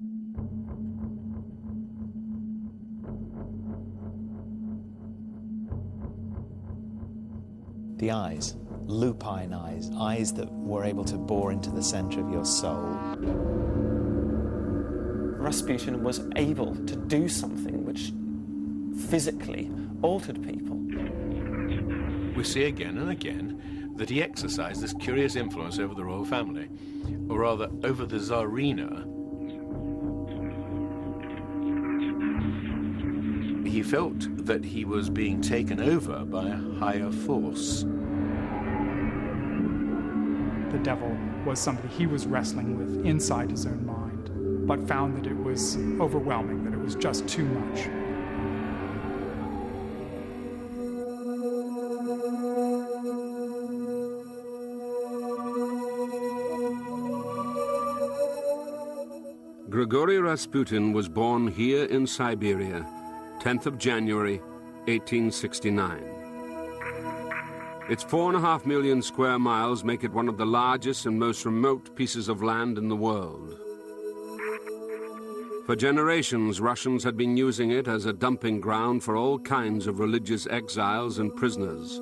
The eyes, lupine eyes, eyes that were able to bore into the center of your soul. Rasputin was able to do something which physically altered people. We see again and again that he exercised this curious influence over the royal family, or rather over the Tsarina. He felt that he was being taken over by a higher force. The devil was somebody he was wrestling with inside his own mind, but found that it was overwhelming, that it was just too much. Grigory Rasputin was born here in Siberia, 10th of January, 1869. Its 4.5 million square miles make it one of the largest and most remote pieces of land in the world. For generations, Russians had been using it as a dumping ground for all kinds of religious exiles and prisoners.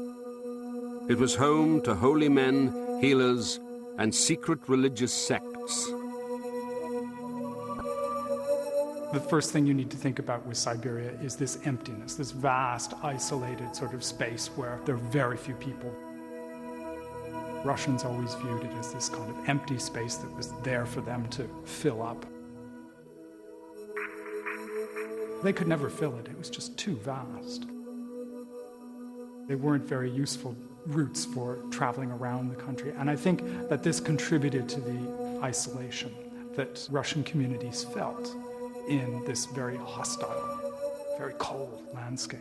It was home to holy men, healers, and secret religious sects. The first thing you need to think about with Siberia is this emptiness, this vast, isolated sort of space where there are very few people. Russians always viewed it as this kind of empty space that was there for them to fill up. They could never fill it. It was just too vast. They weren't very useful routes for traveling around the country. And I think that this contributed to the isolation that Russian communities felt in this very hostile, very cold landscape.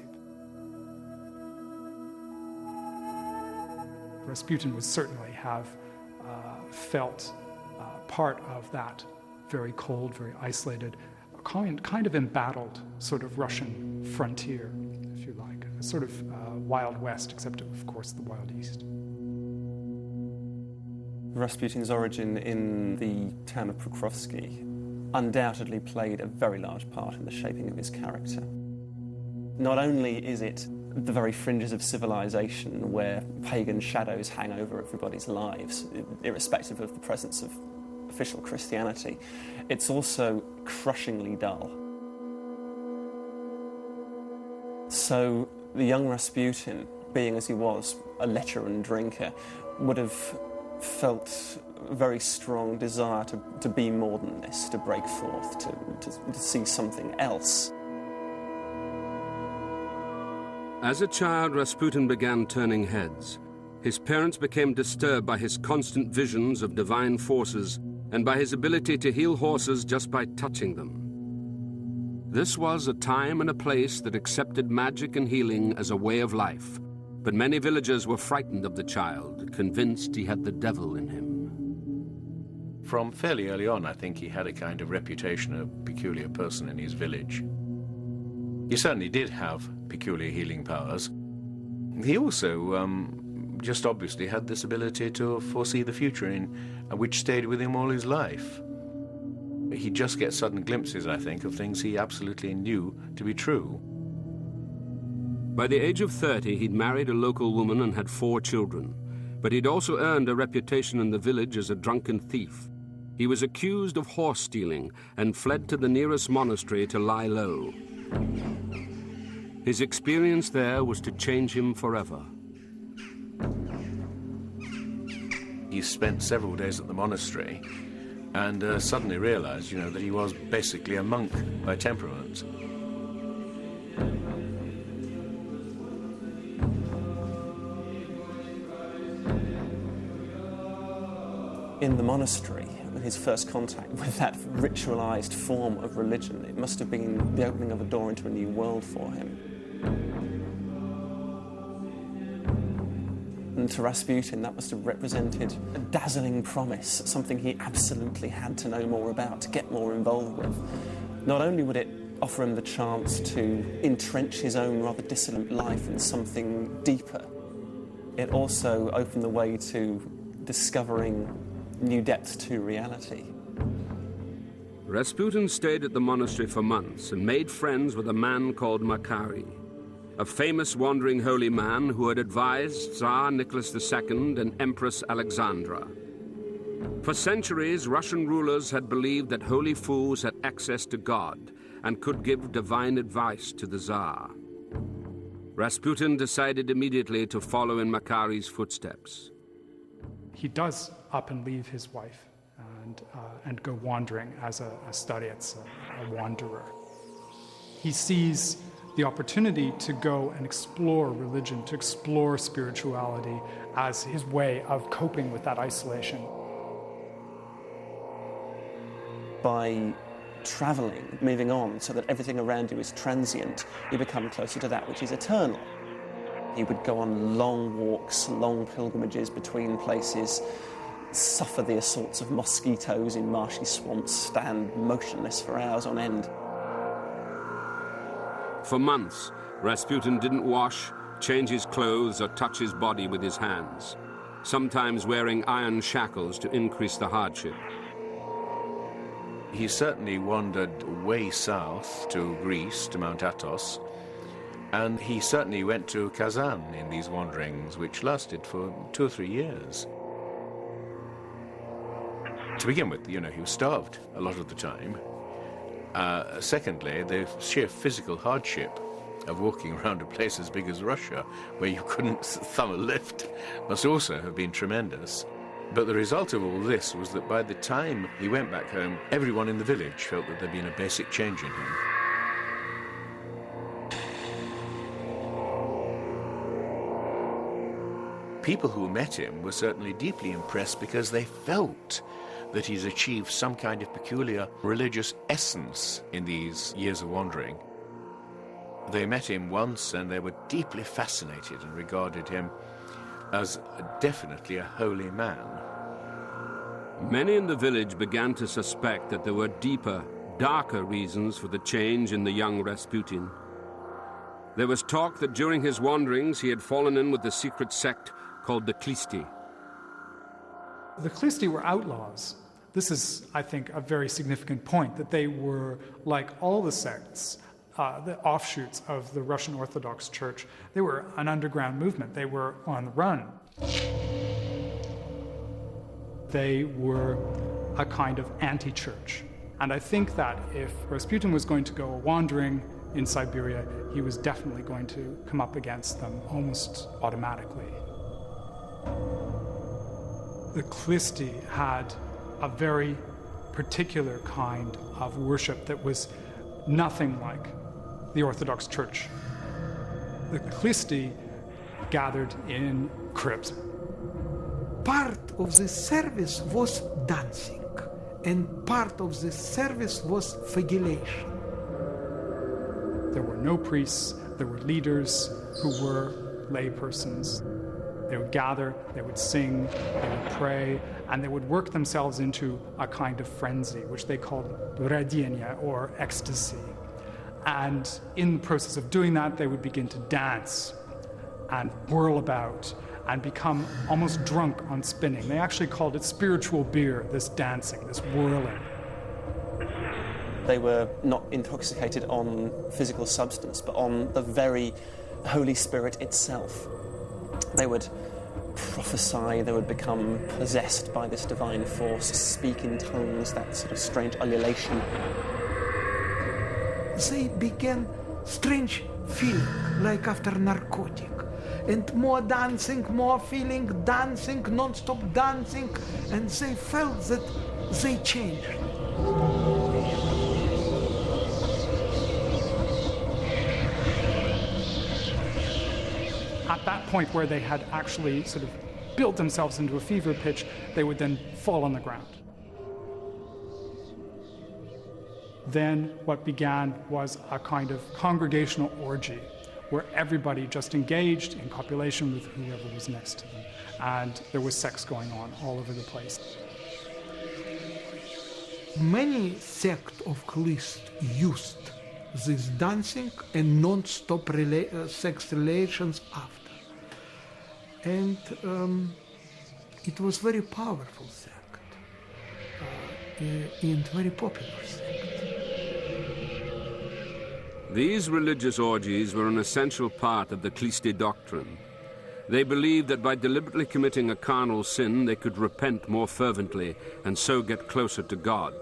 Rasputin would certainly have felt part of that very cold, very isolated, kind of embattled sort of Russian frontier, if you like, a sort of Wild West, except of course the Wild East. Rasputin's origin in the town of Pokrovsky undoubtedly played a very large part in the shaping of his character. Not only is it the very fringes of civilization where pagan shadows hang over everybody's lives, irrespective of the presence of official Christianity, it's also crushingly dull. So the young Rasputin, being as he was a lecher and drinker, would have felt a very strong desire to be more than this, to break forth, to see something else. As a child, Rasputin began turning heads. His parents became disturbed by his constant visions of divine forces and by his ability to heal horses just by touching them. This was a time and a place that accepted magic and healing as a way of life, but many villagers were frightened of the child, convinced he had the devil in him. From fairly early on, I think he had a kind of reputation of a peculiar person in his village. He certainly did have peculiar healing powers. He also just obviously had this ability to foresee the future, which stayed with him all his life. He just gets sudden glimpses, I think, of things he absolutely knew to be true. By the age of 30, he'd married a local woman and had 4 children. But he'd also earned a reputation in the village as a drunken thief. He was accused of horse stealing and fled to the nearest monastery to lie low. His experience there was to change him forever. He spent several days at the monastery and suddenly realized, that he was basically a monk by temperament. In the monastery, his first contact with that ritualized form of religion, it must have been the opening of a door into a new world for him. And to Rasputin, that must have represented a dazzling promise, something he absolutely had to know more about, to get more involved with. Not only would it offer him the chance to entrench his own rather dissolute life in something deeper, it also opened the way to discovering new depths to reality. Rasputin stayed at the monastery for months and made friends with a man called Makary, a famous wandering holy man who had advised Tsar Nicholas II and Empress Alexandra. For centuries, Russian rulers had believed that holy fools had access to God and could give divine advice to the Tsar. Rasputin decided immediately to follow in Makary's footsteps. He does up and leave his wife and go wandering as a starets, a wanderer. He sees the opportunity to go and explore religion, to explore spirituality as his way of coping with that isolation. By travelling, moving on, so that everything around you is transient, you become closer to that which is eternal. He would go on long walks, long pilgrimages between places, suffer the assaults of mosquitoes in marshy swamps, stand motionless for hours on end. For months, Rasputin didn't wash, change his clothes, or touch his body with his hands, sometimes wearing iron shackles to increase the hardship. He certainly wandered way south to Greece, to Mount Athos, and he certainly went to Kazan in these wanderings, which lasted for 2 or 3 years. To begin with, he was starved a lot of the time. Secondly, the sheer physical hardship of walking around a place as big as Russia, where you couldn't thumb a lift, must also have been tremendous. But the result of all this was that by the time he went back home, everyone in the village felt that there'd been a basic change in him. People who met him were certainly deeply impressed because they felt that he's achieved some kind of peculiar religious essence in these years of wandering. They met him once and they were deeply fascinated and regarded him as definitely a holy man. Many in the village began to suspect that there were deeper, darker reasons for the change in the young Rasputin. There was talk that during his wanderings he had fallen in with the secret sect called the Khlisti. The Khlisti were outlaws. This is, I think, a very significant point, that they were, like all the sects, the offshoots of the Russian Orthodox Church, they were an underground movement. They were on the run. They were a kind of anti-church. And I think that if Rasputin was going to go wandering in Siberia, he was definitely going to come up against them almost automatically. The Khlisti had a very particular kind of worship that was nothing like the Orthodox Church. The Khlisti gathered in crypts. Part of the service was dancing, and part of the service was flagellation. There were no priests, there were leaders who were laypersons. They would gather, they would sing, they would pray, and they would work themselves into a kind of frenzy, which they called radenia, or ecstasy. And in the process of doing that, they would begin to dance and whirl about and become almost drunk on spinning. They actually called it spiritual beer, this dancing, this whirling. They were not intoxicated on physical substance, but on the very Holy Spirit itself. They would prophesy, they would become possessed by this divine force, speak in tongues, that sort of strange ululation. They began strange feeling, like after narcotic. And more dancing, more feeling, dancing, non-stop dancing, and they felt that they changed. At that point where they had actually sort of built themselves into a fever pitch, they would then fall on the ground. Then what began was a kind of congregational orgy where everybody just engaged in copulation with whoever was next to them. And there was sex going on all over the place. Many sects of Khlists used this dancing and non-stop sex relations after. And it was very powerful sect. and very popular sect. These religious orgies were an essential part of the Tliste doctrine. They believed that by deliberately committing a carnal sin, they could repent more fervently and so get closer to God.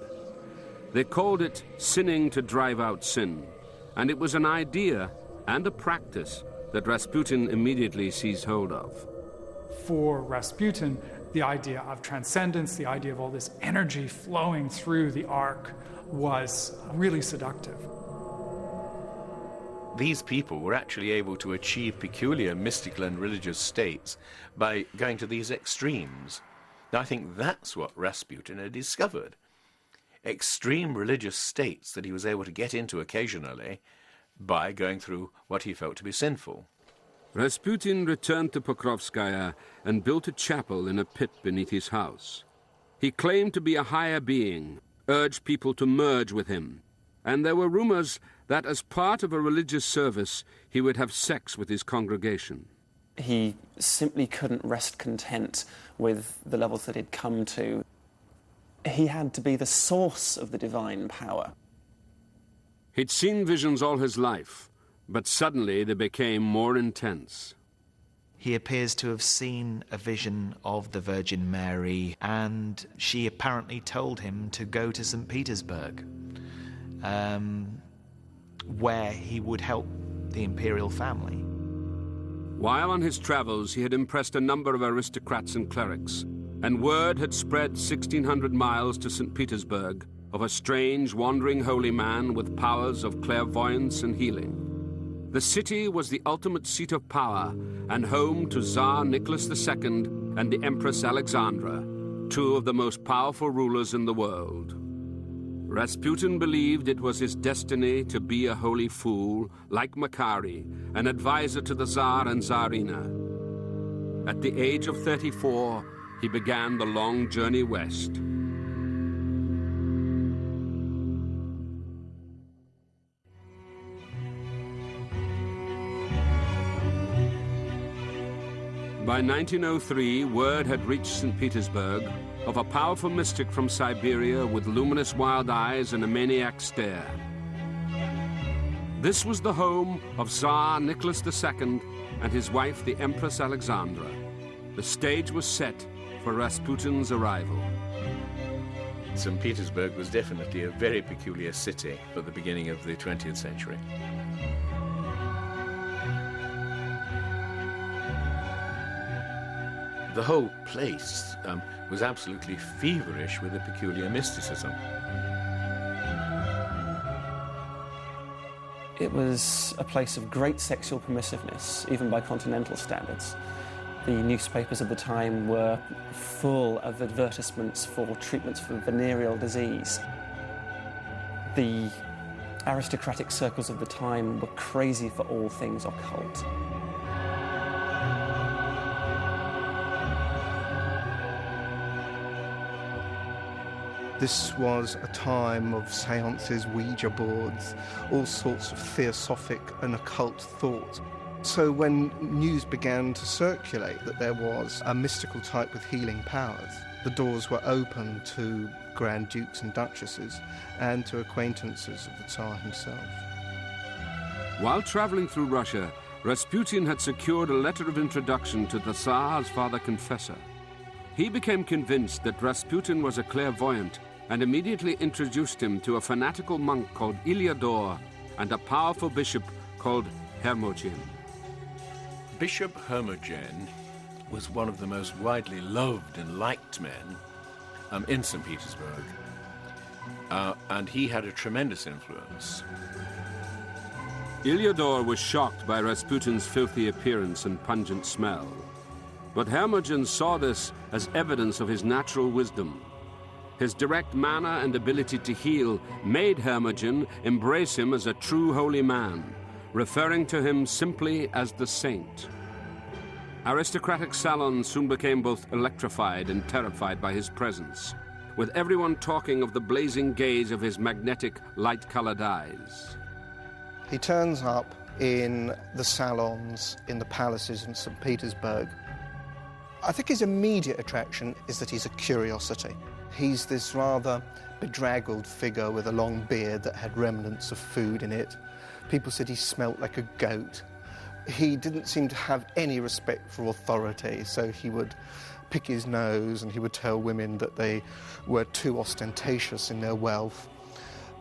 They called it sinning to drive out sin, and it was an idea and a practice that Rasputin immediately seized hold of. For Rasputin, the idea of transcendence, the idea of all this energy flowing through the ark was really seductive. These people were actually able to achieve peculiar mystical and religious states by going to these extremes. Now, I think that's what Rasputin had discovered. Extreme religious states that he was able to get into occasionally by going through what he felt to be sinful. Rasputin returned to Pokrovskaya and built a chapel in a pit beneath his house. He claimed to be a higher being, urged people to merge with him, and there were rumors that as part of a religious service, he would have sex with his congregation. He simply couldn't rest content with the levels that he'd come to. He had to be the source of the divine power. He'd seen visions all his life, but suddenly they became more intense. He appears to have seen a vision of the Virgin Mary, and she apparently told him to go to St. Petersburg, where he would help the imperial family. While on his travels, he had impressed a number of aristocrats and clerics, and word had spread 1,600 miles to St. Petersburg of a strange, wandering holy man with powers of clairvoyance and healing. The city was the ultimate seat of power and home to Tsar Nicholas II and the Empress Alexandra, two of the most powerful rulers in the world. Rasputin believed it was his destiny to be a holy fool, like Makary, an advisor to the Tsar and Tsarina. At the age of 34, he began the long journey west. By 1903, word had reached St. Petersburg of a powerful mystic from Siberia with luminous wild eyes and a maniac stare. This was the home of Tsar Nicholas II and his wife, the Empress Alexandra. The stage was set for Rasputin's arrival. St. Petersburg was definitely a very peculiar city at the beginning of the 20th century. The whole place was absolutely feverish with a peculiar mysticism. It was a place of great sexual permissiveness, even by continental standards. The newspapers of the time were full of advertisements for treatments for venereal disease. The aristocratic circles of the time were crazy for all things occult. This was a time of seances, Ouija boards, all sorts of theosophic and occult thought. So when news began to circulate that there was a mystical type with healing powers, the doors were open to Grand Dukes and Duchesses and to acquaintances of the Tsar himself. While traveling through Russia, Rasputin had secured a letter of introduction to the Tsar's father confessor. He became convinced that Rasputin was a clairvoyant and immediately introduced him to a fanatical monk called Iliador and a powerful bishop called Hermogen. Bishop Hermogen was one of the most widely loved and liked men in St. Petersburg, and he had a tremendous influence. Iliador was shocked by Rasputin's filthy appearance and pungent smell, but Hermogen saw this as evidence of his natural wisdom. His direct manner and ability to heal made Hermogen embrace him as a true holy man, referring to him simply as the saint. Aristocratic salons soon became both electrified and terrified by his presence, with everyone talking of the blazing gaze of his magnetic, light-colored eyes. He turns up in the salons, in the palaces in St. Petersburg. I think his immediate attraction is that he's a curiosity. He's this rather bedraggled figure with a long beard that had remnants of food in it. People said he smelt like a goat. He didn't seem to have any respect for authority, so he would pick his nose and he would tell women that they were too ostentatious in their wealth.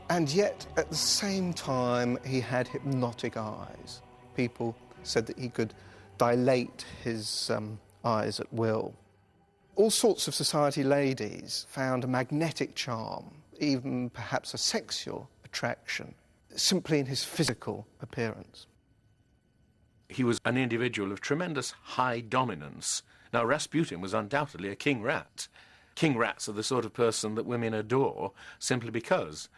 And yet, at the same time, he had hypnotic eyes. People said that he could dilate his eyes at will. All sorts of society ladies found a magnetic charm, even perhaps a sexual attraction, simply in his physical appearance. He was an individual of tremendous high dominance. Now, Rasputin was undoubtedly a king rat. King rats are the sort of person that women adore simply because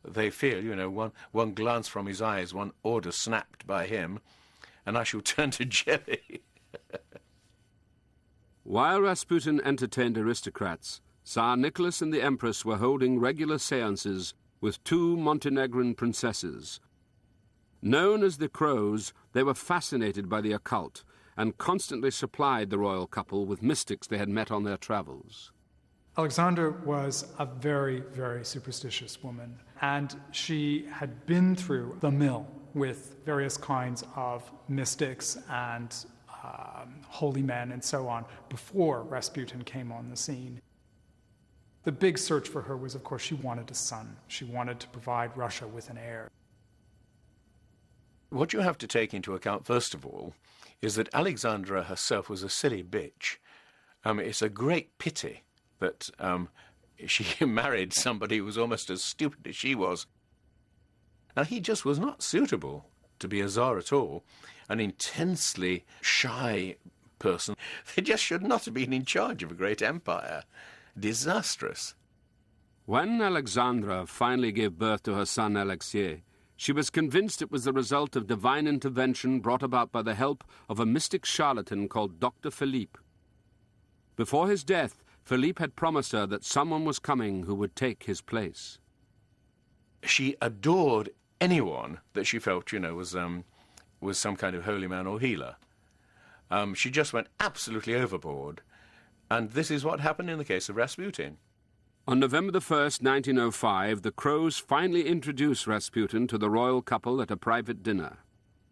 they feel, you know, one glance from his eyes, one order snapped by him, and I shall turn to jelly. While Rasputin entertained aristocrats, Tsar Nicholas and the Empress were holding regular seances with 2 Montenegrin princesses. Known as the Crows, they were fascinated by the occult and constantly supplied the royal couple with mystics they had met on their travels. Alexandra was a very, very superstitious woman, and she had been through the mill with various kinds of mystics and holy men and so on before Rasputin came on the scene. The big search for her was, of course, she wanted a son. She wanted to provide Russia with an heir. What you have to take into account, first of all, is that Alexandra herself was a silly bitch. It's a great pity that she married somebody who was almost as stupid as she was. Now, he just was not suitable to be a Tsar at all. An intensely shy person. They just should not have been in charge of a great empire. Disastrous. When Alexandra finally gave birth to her son Alexei, she was convinced it was the result of divine intervention brought about by the help of a mystic charlatan called Dr. Philippe. Before his death, Philippe had promised her that someone was coming who would take his place. She adored anyone that she felt, you know, was some kind of holy man or healer. She just went absolutely overboard. And this is what happened in the case of Rasputin. On November the 1st, 1905, the Crows finally introduced Rasputin to the royal couple at a private dinner.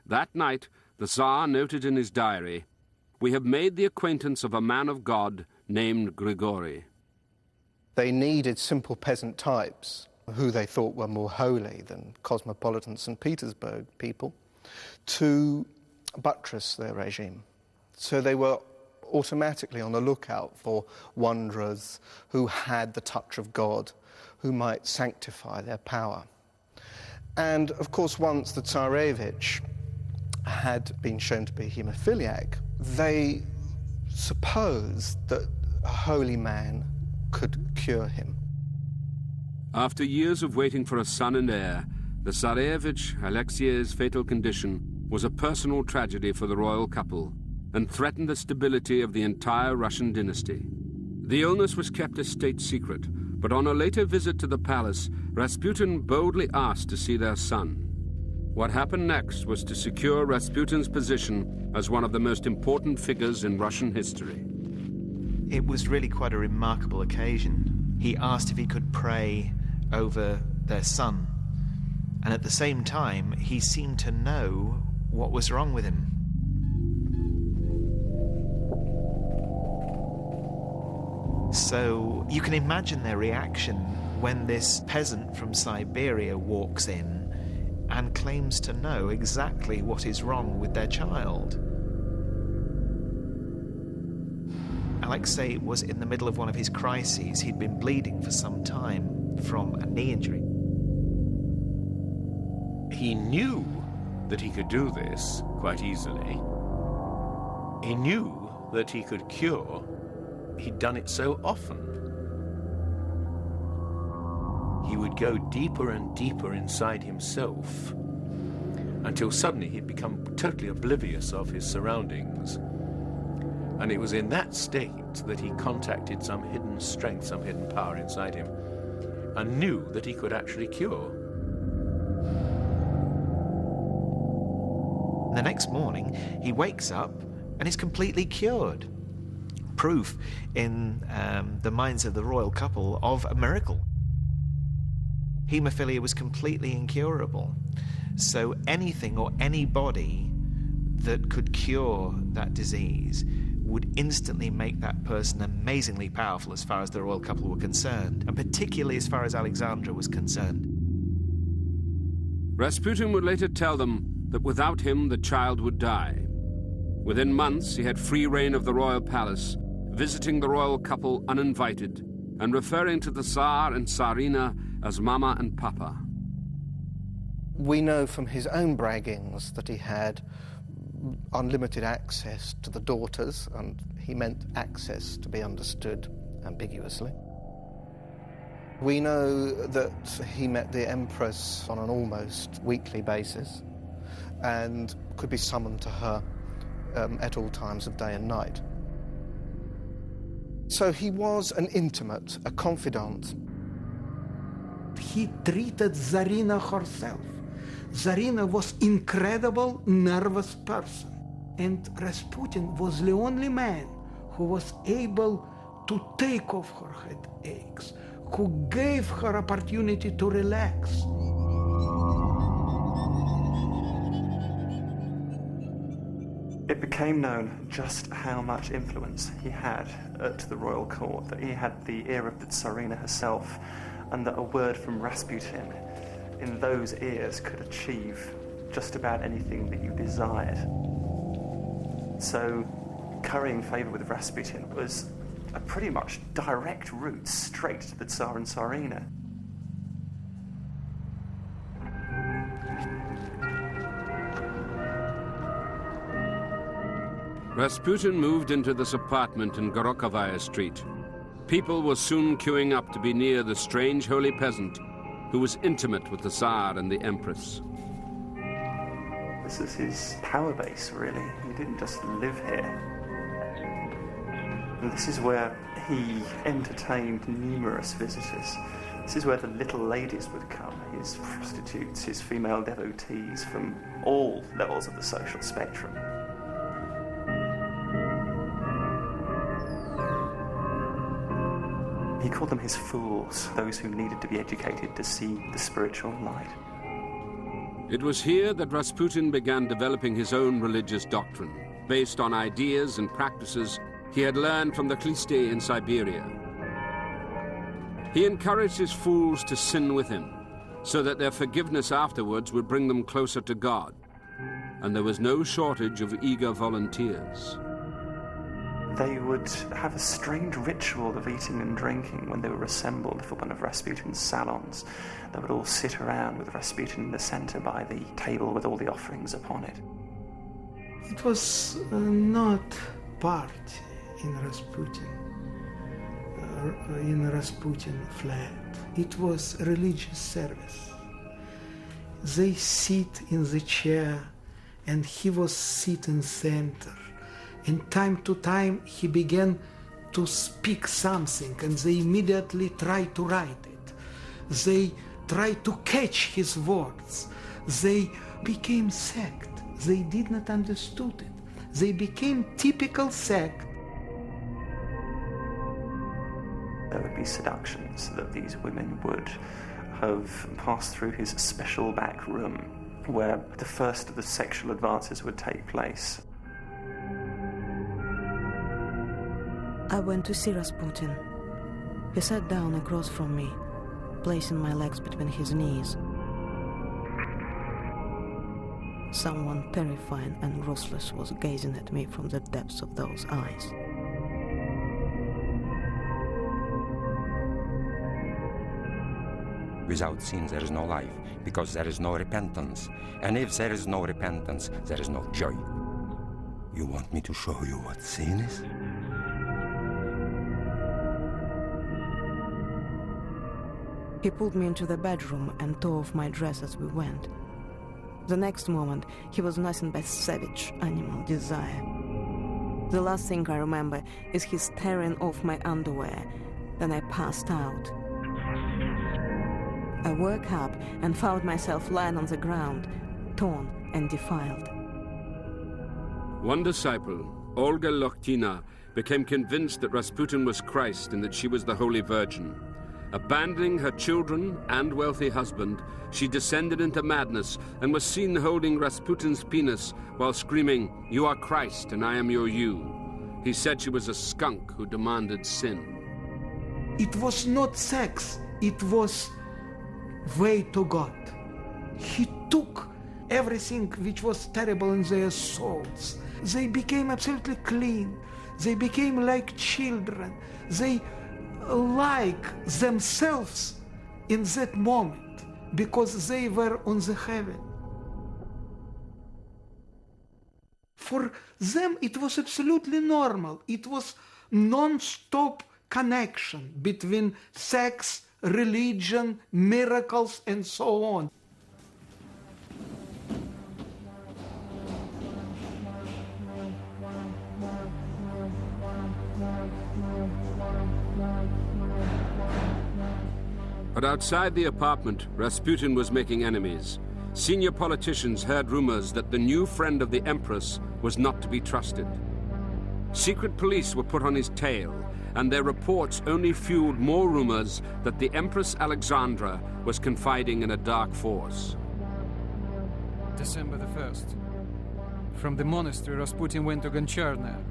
That night, the Tsar noted in his diary, "We have made the acquaintance of a man of God named Grigory." They needed simple peasant types, who they thought were more holy than cosmopolitan St. Petersburg people, to buttress their regime. So they were automatically on the lookout for wanderers who had the touch of God, who might sanctify their power. And, of course, once the Tsarevich had been shown to be hemophiliac, they supposed that a holy man could cure him. After years of waiting for a son and heir, the Tsarevich Alexei's fatal condition was a personal tragedy for the royal couple and threatened the stability of the entire Russian dynasty. The illness was kept a state secret, but on a later visit to the palace, Rasputin boldly asked to see their son. What happened next was to secure Rasputin's position as one of the most important figures in Russian history. It was really quite a remarkable occasion. He asked if he could pray over their son, and at the same time, he seemed to know what was wrong with him. So you can imagine their reaction when this peasant from Siberia walks in and claims to know exactly what is wrong with their child. Alexei was in the middle of one of his crises. He'd been bleeding for some time from a knee injury. He knew that he could do this quite easily. He knew that he could cure. He'd done it so often. He would go deeper and deeper inside himself until suddenly he'd become totally oblivious of his surroundings. And it was in that state that he contacted some hidden strength, some hidden power inside him, and knew that he could actually cure. The next morning, he wakes up and is completely cured. proof in the minds of the royal couple of a miracle. Haemophilia was completely incurable. So anything or anybody that could cure that disease would instantly make that person amazingly powerful as far as the royal couple were concerned, and particularly as far as Alexandra was concerned. Rasputin would later tell them that without him the child would die. Within months he had free reign of the royal palace, visiting the royal couple uninvited, and referring to the Tsar and Tsarina as Mama and Papa. We know from his own braggings that he had unlimited access to the daughters, and he meant access to be understood ambiguously. We know that he met the Empress on an almost weekly basis and could be summoned to her at all times of day and night. So he was an intimate, a confidant. He treated Tsarina herself. Tsarina was incredible, nervous person. And Rasputin was the only man who was able to take off her headaches, who gave her opportunity to relax. It became known just how much influence he had at the royal court, that he had the ear of the Tsarina herself, and that a word from Rasputin in those ears could achieve just about anything that you desired. So currying favour with Rasputin was a pretty much direct route straight to the Tsar and Tsarina. Rasputin moved into this apartment in Gorokhovaya Street. People were soon queuing up to be near the strange holy peasant who was intimate with the Tsar and the Empress. This is his power base, really. He didn't just live here. And this is where he entertained numerous visitors. This is where the little ladies would come, his prostitutes, his female devotees from all levels of the social spectrum. He called them his fools, those who needed to be educated to see the spiritual light. It was here that Rasputin began developing his own religious doctrine, based on ideas and practices he had learned from the Khlisti in Siberia. He encouraged his fools to sin with him, so that their forgiveness afterwards would bring them closer to God. And there was no shortage of eager volunteers. They would have a strange ritual of eating and drinking when they were assembled for one of Rasputin's salons. They would all sit around with Rasputin in the center by the table with all the offerings upon it. It was not party in Rasputin flat. It was religious service. They sit in the chair and he was sitting center. And time to time he began to speak something and they immediately tried to write it. They tried to catch his words. They became sect. They did not understood it. They became typical sect. There would be seductions that these women would have passed through his special back room where the first of the sexual advances would take place. I went to see Rasputin. He sat down across from me, placing my legs between his knees. Someone terrifying and ruthless was gazing at me from the depths of those eyes. Without sin there is no life, because there is no repentance. And if there is no repentance, there is no joy. You want me to show you what sin is? He pulled me into the bedroom and tore off my dress as we went. The next moment, he was nothing but savage animal desire. The last thing I remember is his tearing off my underwear. Then I passed out. I woke up and found myself lying on the ground, torn and defiled. One disciple, Olga Lokhtina, became convinced that Rasputin was Christ and that she was the Holy Virgin. Abandoning her children and wealthy husband, she descended into madness and was seen holding Rasputin's penis while screaming, "You are Christ and I am your you." He said she was a skunk who demanded sin. It was not sex, it was way to God. He took everything which was terrible in their souls. They became absolutely clean. They became like children. They like themselves in that moment because they were on the heaven. For them it was absolutely normal. It was non-stop connection between sex, religion, miracles, and so on. But outside the apartment, Rasputin was making enemies. Senior politicians heard rumors that the new friend of the Empress was not to be trusted. Secret police were put on his tail, and their reports only fueled more rumors that the Empress Alexandra was confiding in a dark force. December the 1st. From the monastery, Rasputin went to Goncharna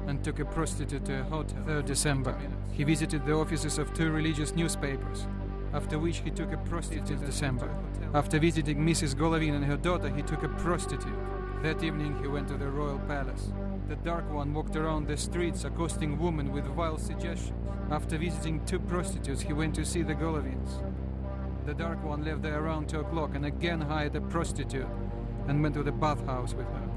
and took a prostitute to a hotel. 3rd December. He visited the offices of 2 religious newspapers, after which he took a prostitute. December. After visiting Mrs. Golovin and her daughter, he took a prostitute. That evening he went to the royal palace. The Dark One walked around the streets accosting women with vile suggestions. After visiting 2 prostitutes, he went to see the Golovins. The Dark One left there around 2 o'clock and again hired a prostitute and went to the bathhouse with her.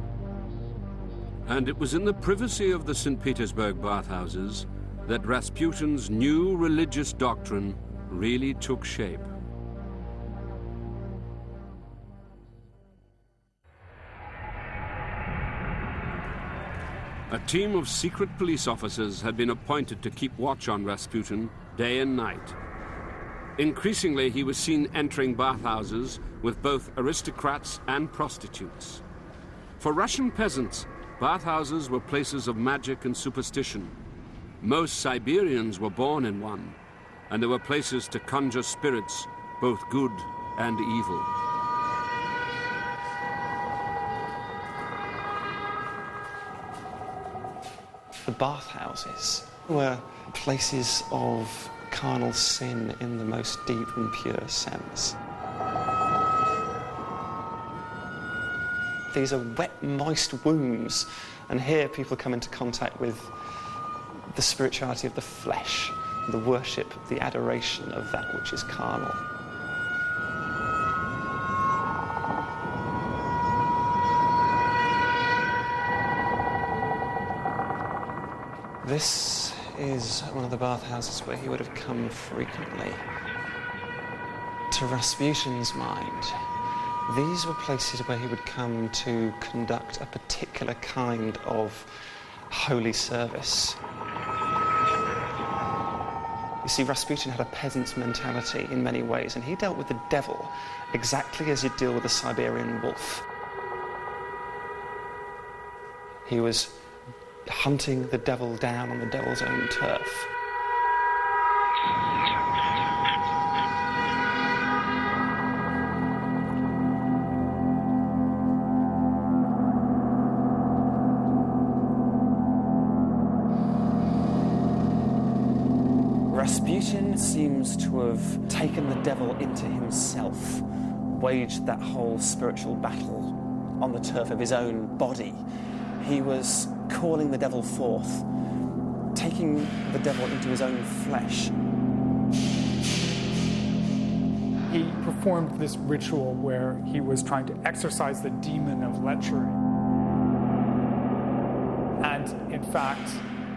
And it was in the privacy of the St. Petersburg bathhouses that Rasputin's new religious doctrine really took shape. A team of secret police officers had been appointed to keep watch on Rasputin day and night. Increasingly, he was seen entering bathhouses with both aristocrats and prostitutes. For Russian peasants, bathhouses were places of magic and superstition. Most Siberians were born in one, and there were places to conjure spirits, both good and evil. The bathhouses were places of carnal sin in the most deep and pure sense. These are wet, moist wombs, and here people come into contact with the spirituality of the flesh, the worship, the adoration of that which is carnal. This is one of the bathhouses where he would have come frequently. To Rasputin's mind, these were places where he would come to conduct a particular kind of holy service. You see, Rasputin had a peasant's mentality in many ways, and he dealt with the devil exactly as you'd deal with a Siberian wolf. He was hunting the devil down on the devil's own turf. Rasputin seems to have taken the devil into himself, waged that whole spiritual battle on the turf of his own body. He was calling the devil forth, taking the devil into his own flesh. He performed this ritual where he was trying to exorcise the demon of lechery. And, in fact,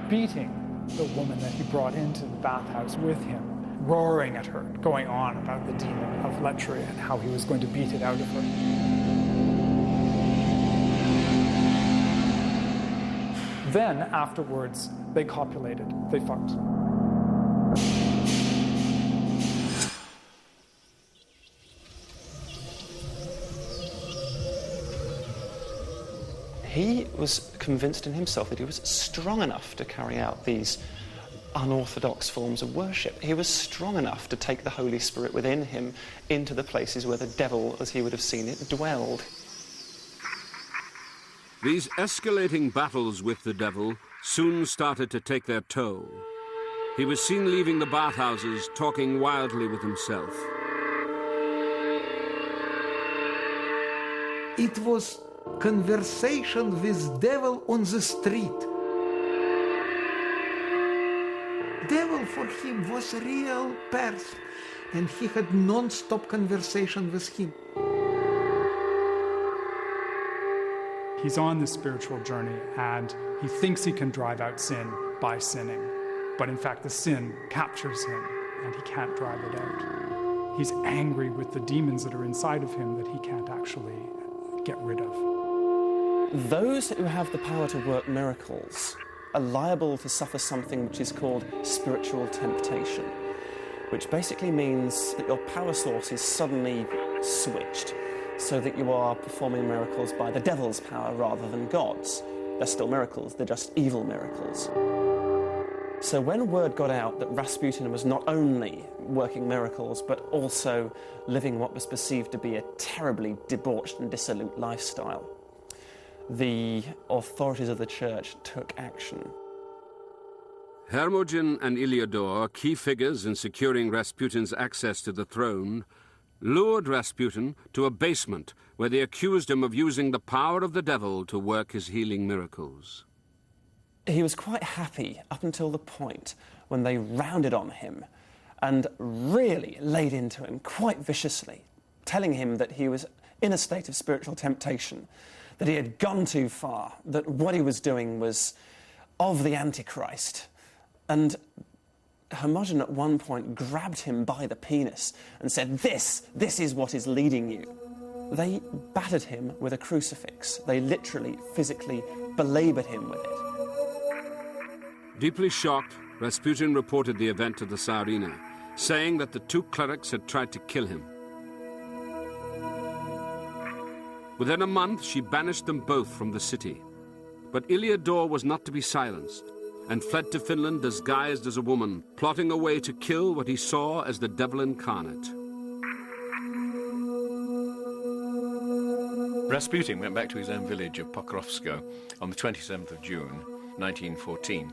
beating the woman that he brought into the bathhouse with him, roaring at her, going on about the demon of lechery and how he was going to beat it out of her. Then, afterwards, they copulated. They fucked. he was convinced in himself that he was strong enough to carry out these unorthodox forms of worship. He was strong enough to take the Holy Spirit within him into the places where the devil, as he would have seen it, dwelled. These escalating battles with the devil soon started to take their toll. He was seen leaving the bathhouses, talking wildly with himself. It was conversation with devil on the street. Devil for him was a real person, and he had non-stop conversation with him. He's on this spiritual journey, and he thinks he can drive out sin by sinning. But in fact, the sin captures him, and he can't drive it out. He's angry with the demons that are inside of him that he can't actually get rid of. Those who have the power to work miracles are liable to suffer something which is called spiritual temptation, which basically means that your power source is suddenly switched, so that you are performing miracles by the devil's power rather than God's. They're still miracles, they're just evil miracles. So when word got out that Rasputin was not only working miracles, but also living what was perceived to be a terribly debauched and dissolute lifestyle, the authorities of the church took action. Hermogen and Iliador, key figures in securing Rasputin's access to the throne, lured Rasputin to a basement where they accused him of using the power of the devil to work his healing miracles. He was quite happy up until the point when they rounded on him and really laid into him quite viciously, telling him that he was in a state of spiritual temptation, that he had gone too far, that what he was doing was of the Antichrist. And Hermogen at one point grabbed him by the penis and said, this is what is leading you. They battered him with a crucifix. They literally, physically belaboured him with it. Deeply shocked, Rasputin reported the event to the Tsarina, saying that the two clerics had tried to kill him. Within a month, she banished them both from the city. But Iliador was not to be silenced, and fled to Finland disguised as a woman, plotting a way to kill what he saw as the devil incarnate. Rasputin went back to his own village of Pokrovsko on the 27th of June, 1914.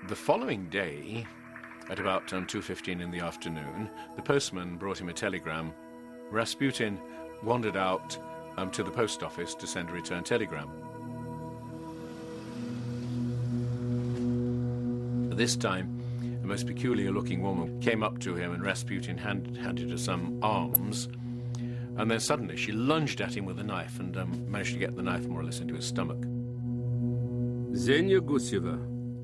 The following day, at about 2:15 in the afternoon, the postman brought him a telegram. Rasputin wandered out to the post office to send a return telegram. This time, a most peculiar-looking woman came up to him, and Rasputin handed her some alms, and then suddenly she lunged at him with a knife and managed to get the knife more or less into his stomach. Xenia Gusyeva,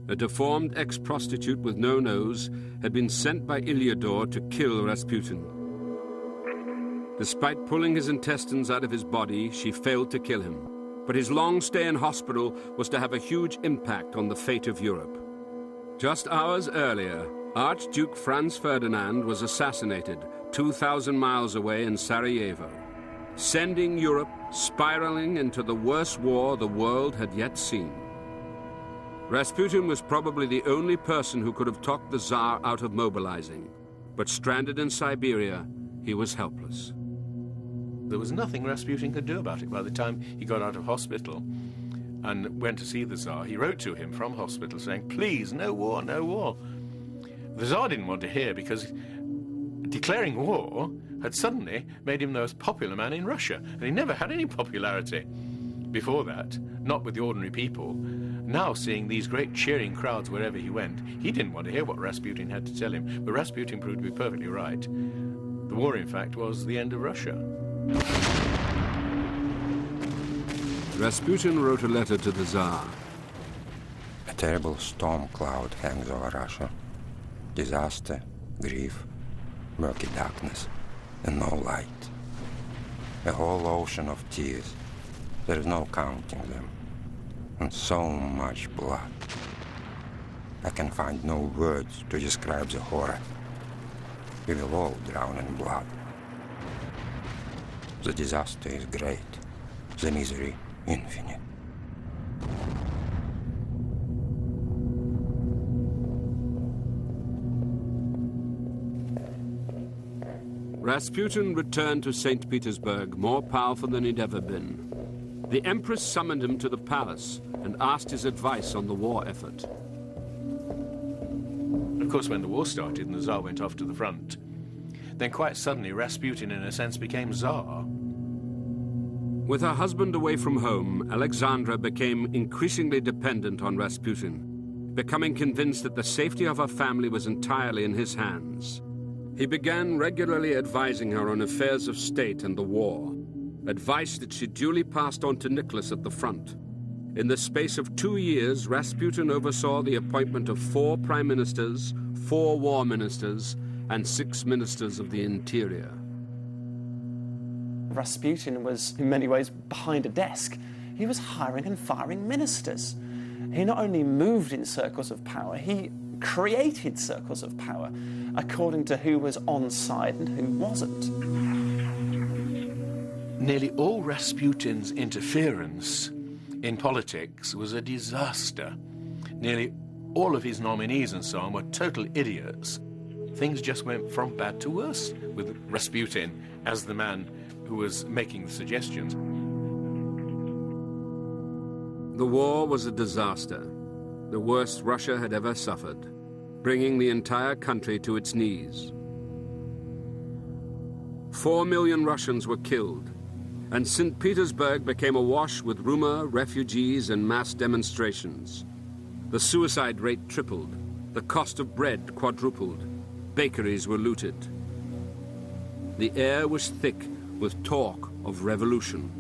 a deformed ex-prostitute with no nose, had been sent by Iliador to kill Rasputin. Despite pulling his intestines out of his body, she failed to kill him. But his long stay in hospital was to have a huge impact on the fate of Europe. Just hours earlier, Archduke Franz Ferdinand was assassinated 2,000 miles away in Sarajevo, sending Europe spiraling into the worst war the world had yet seen. Rasputin was probably the only person who could have talked the Tsar out of mobilizing, but stranded in Siberia, he was helpless. There was nothing Rasputin could do about it. By the time he got out of hospital and went to see the Tsar, he wrote to him from hospital saying, "Please, no war, no war." The Tsar didn't want to hear, because declaring war had suddenly made him the most popular man in Russia, and he never had any popularity before that, not with the ordinary people. Now, seeing these great cheering crowds wherever he went, he didn't want to hear what Rasputin had to tell him, but Rasputin proved to be perfectly right. The war, in fact, was the end of Russia. Rasputin wrote a letter to the Tsar. A terrible storm cloud hangs over Russia. Disaster, grief, murky darkness, and no light. A whole ocean of tears. There is no counting them. And so much blood. I can find no words to describe the horror. We will all drown in blood. The disaster is great. the misery infinite. Rasputin returned to St. Petersburg more powerful than he'd ever been. The Empress summoned him to the palace and asked his advice on the war effort. Of course, when the war started and the Tsar went off to the front, then quite suddenly Rasputin, in a sense, became Tsar. With her husband away from home, Alexandra became increasingly dependent on Rasputin, becoming convinced that the safety of her family was entirely in his hands. He began regularly advising her on affairs of state and the war, advice that she duly passed on to Nicholas at the front. In the space of 2 years, Rasputin oversaw the appointment of 4 prime ministers, 4 war ministers, and 6 ministers of the interior. Rasputin was, in many ways, behind a desk. He was hiring and firing ministers. He not only moved in circles of power, he created circles of power according to who was on side and who wasn't. Nearly all Rasputin's interference in politics was a disaster. Nearly all of his nominees and so on were total idiots. Things just went from bad to worse with Rasputin as the man who was making the suggestions. The war was a disaster, the worst Russia had ever suffered, bringing the entire country to its knees. 4 million Russians were killed, and St. Petersburg became awash with rumor, refugees, and mass demonstrations. The suicide rate tripled, the cost of bread quadrupled, bakeries were looted. The air was thick with talk of revolution.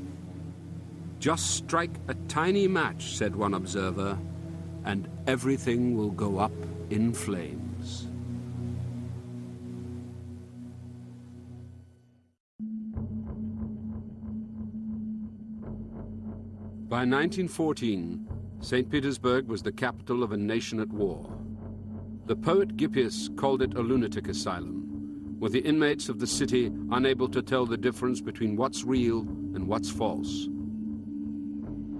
Just strike a tiny match, said one observer, and everything will go up in flames. By 1914, St. Petersburg was the capital of a nation at war. The poet Gippius called it a lunatic asylum, with the inmates of the city unable to tell the difference between what's real and what's false.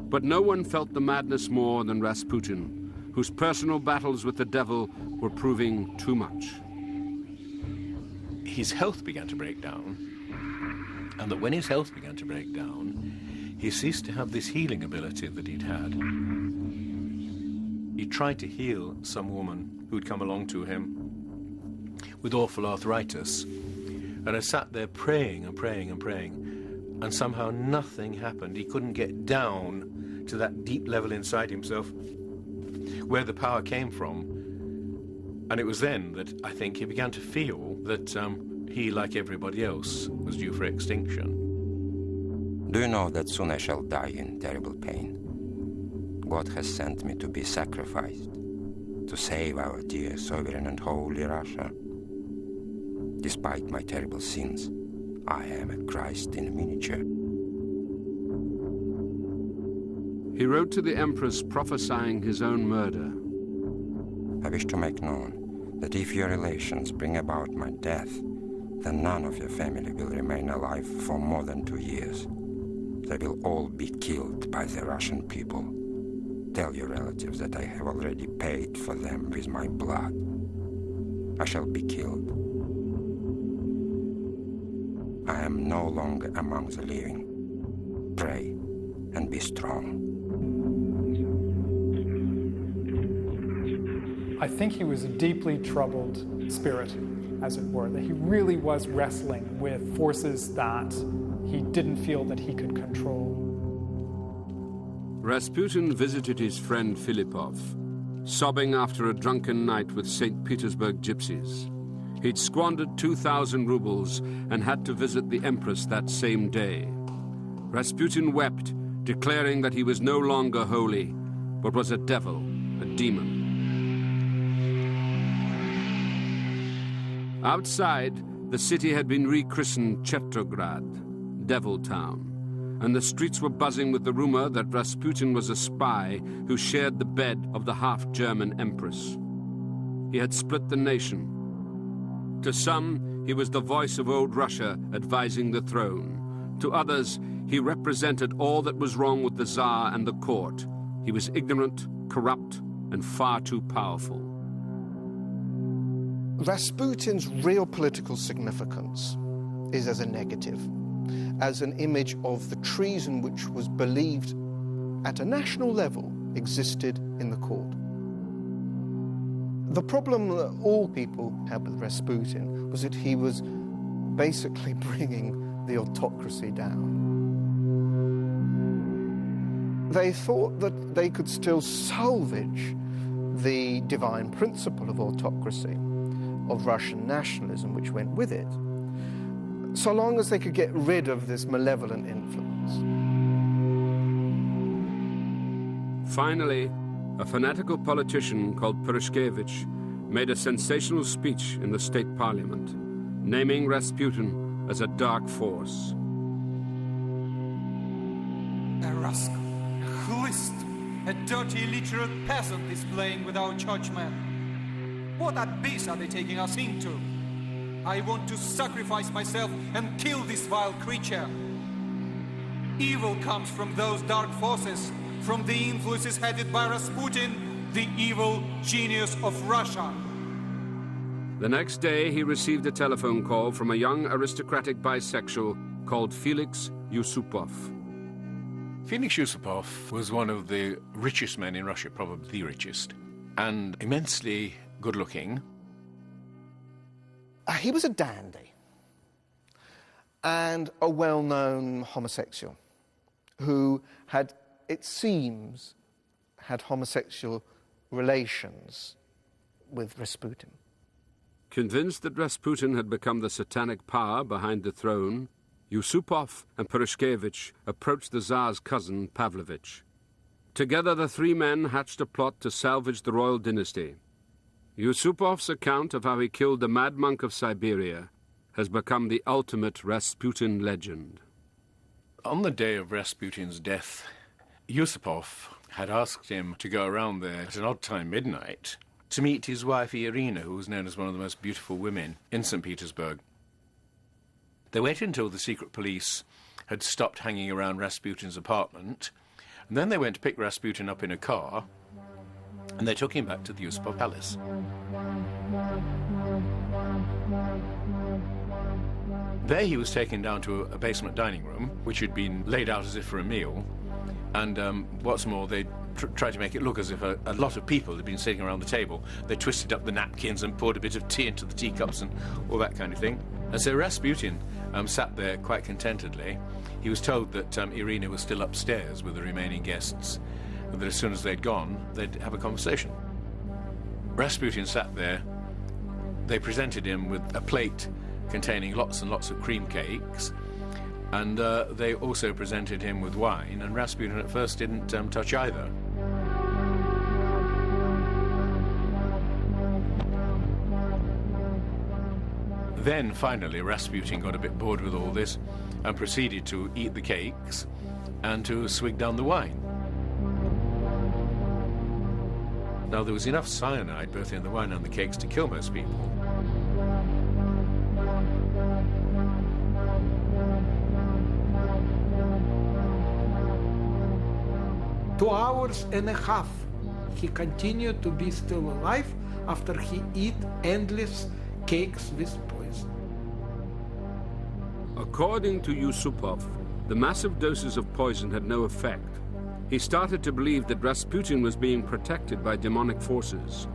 But no one felt the madness more than Rasputin, whose personal battles with the devil were proving too much. His health began to break down, and that when his health began to break down, he ceased to have this healing ability that he'd had. He tried to heal some woman who'd come along to him with awful arthritis, and I sat there praying and praying and praying, and somehow nothing happened. He couldn't get down to that deep level inside himself where the power came from. And it was then that I think he began to feel that he, like everybody else, was due for extinction. Do you know that soon I shall die in terrible pain? God has sent me to be sacrificed, to save our dear sovereign and holy Russia. Despite my terrible sins, I am a Christ in miniature. He wrote to the Empress prophesying his own murder. I wish to make known that if your relations bring about my death, then none of your family will remain alive for more than 2 years. They will all be killed by the Russian people. Tell your relatives that I have already paid for them with my blood. I shall be killed. I am no longer among the living. Pray and be strong. I think he was a deeply troubled spirit, as it were, that he really was wrestling with forces that he didn't feel that he could control. Rasputin visited his friend Filipov, sobbing after a drunken night with St. Petersburg gypsies. He'd squandered 2,000 rubles and had to visit the Empress that same day. Rasputin wept, declaring that he was no longer holy, but was a devil, a demon. Outside, the city had been rechristened Chetrograd, Devil Town, and the streets were buzzing with the rumor that Rasputin was a spy who shared the bed of the half-German Empress. He had split the nation. To some, he was the voice of old Russia advising the throne. To others, he represented all that was wrong with the Tsar and the court. He was ignorant, corrupt, and far too powerful. Rasputin's real political significance is as a negative, as an image of the treason which was believed at a national level existed in the court. The problem that all people had with Rasputin was that he was basically bringing the autocracy down. They thought that they could still salvage the divine principle of autocracy, of Russian nationalism, which went with it, so long as they could get rid of this malevolent influence. Finally, a fanatical politician called Purishkevich made a sensational speech in the state parliament, naming Rasputin as a dark force. A rascal, a chlist, a dirty illiterate peasant is playing with our churchmen. What abyss are they taking us into? I want to sacrifice myself and kill this vile creature. Evil comes from those dark forces, from the influences headed by Rasputin, the evil genius of Russia. The next day, he received a telephone call from a young aristocratic bisexual called Felix Yusupov. Felix Yusupov was one of the richest men in Russia, probably the richest, and immensely good-looking. He was a dandy and a well-known homosexual who had, it seems, had homosexual relations with Rasputin. Convinced that Rasputin had become the satanic power behind the throne, Yusupov and Purishkevich approached the Tsar's cousin, Pavlovich. Together, the three men hatched a plot to salvage the royal dynasty. Yusupov's account of how he killed the Mad Monk of Siberia has become the ultimate Rasputin legend. On the day of Rasputin's death, Yusupov had asked him to go around there at an odd time, midnight, to meet his wife Irina, who was known as one of the most beautiful women in St. Petersburg. They waited until the secret police had stopped hanging around Rasputin's apartment, and then they went to pick Rasputin up in a car, and they took him back to the Yusupov palace. There he was taken down to a basement dining room, which had been laid out as if for a meal, and what's more, they tried to make it look as if a lot of people had been sitting around the table. They twisted up the napkins and poured a bit of tea into the teacups and all that kind of thing. And so Rasputin sat there quite contentedly. He was told that Irina was still upstairs with the remaining guests, and that as soon as they'd gone, they'd have a conversation. Rasputin sat there. They presented him with a plate containing lots and lots of cream cakes, and they also presented him with wine, and Rasputin at first didn't touch either. Then, finally, Rasputin got a bit bored with all this and proceeded to eat the cakes and to swig down the wine. Now, there was enough cyanide both in the wine and the cakes to kill most people. "2 hours and a half he continued to be still alive after he ate endless cakes with poison." According to Yusupov, the massive doses of poison had no effect. He started to believe that Rasputin was being protected by demonic forces.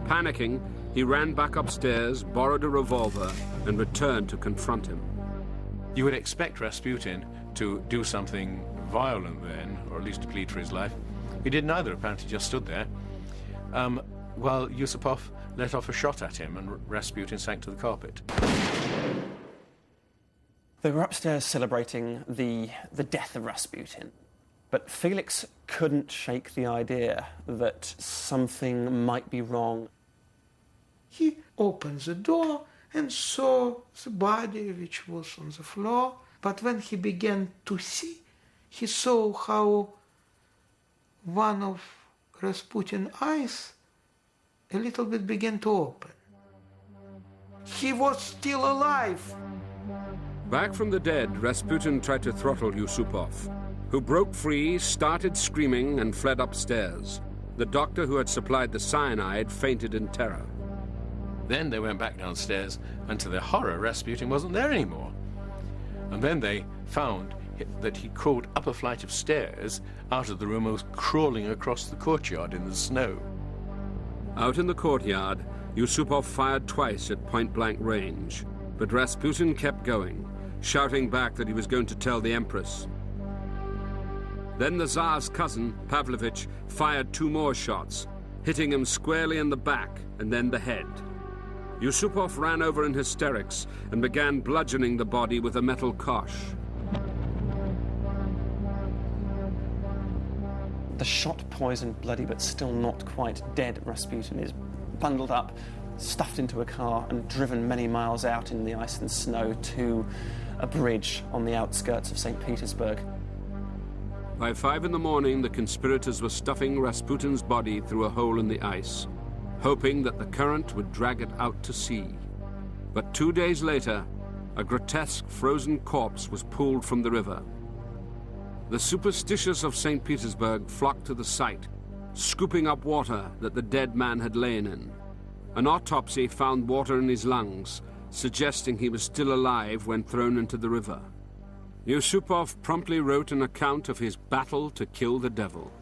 Panicking, he ran back upstairs, borrowed a revolver, and returned to confront him. You would expect Rasputin to do something violent then, or at least to plead for his life. He did neither, apparently just stood there, while Yusupov let off a shot at him and Rasputin sank to the carpet. They were upstairs celebrating the death of Rasputin, but Felix couldn't shake the idea that something might be wrong. He opened the door and saw the body which was on the floor, but when he began to see, he saw how one of Rasputin's eyes a little bit began to open. He was still alive. Back from the dead, Rasputin tried to throttle Yusupov, who broke free, started screaming, and fled upstairs. The doctor who had supplied the cyanide fainted in terror. Then they went back downstairs, and to their horror, Rasputin wasn't there anymore. And then they found that he crawled up a flight of stairs out of the room and was crawling across the courtyard in the snow. Out in the courtyard, Yusupov fired twice at point-blank range, but Rasputin kept going, shouting back that he was going to tell the Empress. Then the Tsar's cousin, Pavlovich, fired 2 more shots, hitting him squarely in the back and then the head. Yusupov ran over in hysterics and began bludgeoning the body with a metal kosh. The shot, poisoned, bloody, but still not quite dead Rasputin is bundled up, stuffed into a car, and driven many miles out in the ice and snow to a bridge on the outskirts of St. Petersburg. By 5 in the morning, the conspirators were stuffing Rasputin's body through a hole in the ice, hoping that the current would drag it out to sea. But 2 days later, a grotesque frozen corpse was pulled from the river. The superstitious of St. Petersburg flocked to the site, scooping up water that the dead man had lain in. An autopsy found water in his lungs, suggesting he was still alive when thrown into the river. Yusupov promptly wrote an account of his battle to kill the devil.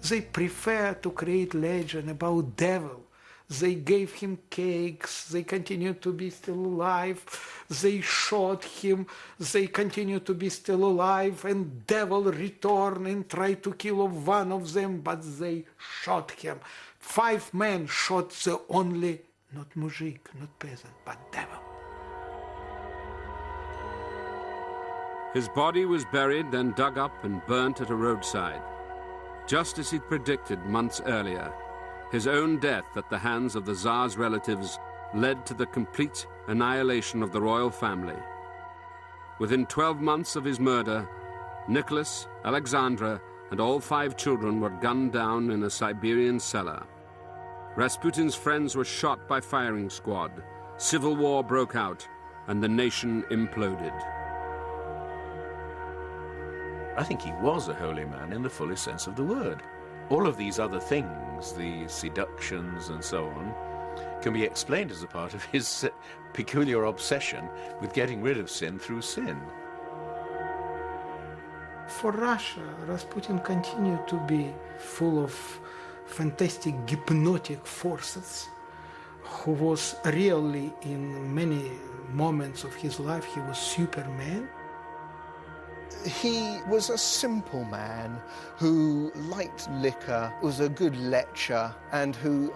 They prefer to create legend about devil. They gave him cakes, they continued to be still alive, they shot him, they continued to be still alive, and devil returned and tried to kill one of them, but they shot him. 5 men shot the only, not mujik, not peasant, but devil. His body was buried, then dug up and burnt at a roadside. Just as he'd predicted months earlier, his own death at the hands of the Tsar's relatives led to the complete annihilation of the royal family. Within 12 months of his murder, Nicholas, Alexandra, and all 5 children were gunned down in a Siberian cellar. Rasputin's friends were shot by firing squad. Civil war broke out, and the nation imploded. I think he was a holy man in the fullest sense of the word. All of these other things, the seductions and so on, can be explained as a part of his peculiar obsession with getting rid of sin through sin. For Russia, Rasputin continued to be full of fantastic hypnotic forces, who was really, in many moments of his life, he was Superman. He was a simple man who liked liquor, was a good lecher, and who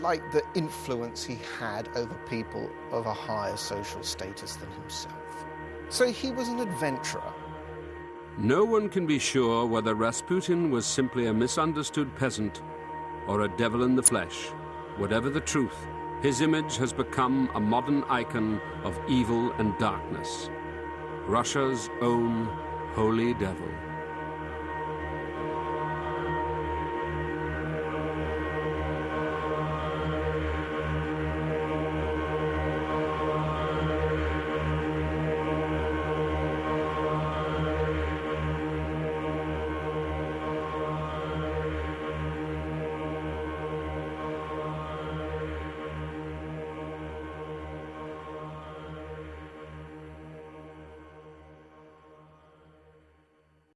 liked the influence he had over people of a higher social status than himself. So he was an adventurer. No one can be sure whether Rasputin was simply a misunderstood peasant or a devil in the flesh. Whatever the truth, his image has become a modern icon of evil and darkness. Russia's own holy devil.